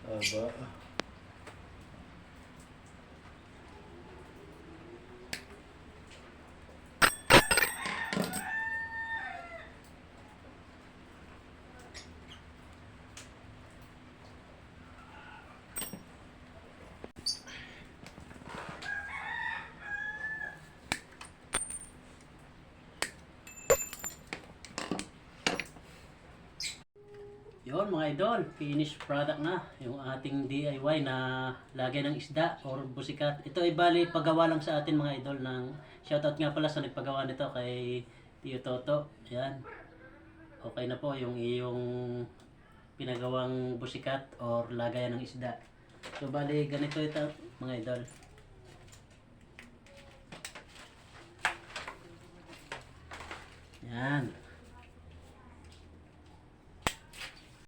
Aba. Yun mga idol, finished product na yung ating DIY na lagay ng isda or busikat. Ito ay bali paggawa lang sa atin mga idol ng shoutout nga pala sa nagpagawa nito kay Tio Toto. Ayan. Okay na po yung iyong pinagawang busikat or lagayan ng isda. So bali ganito ito mga idol. Yan.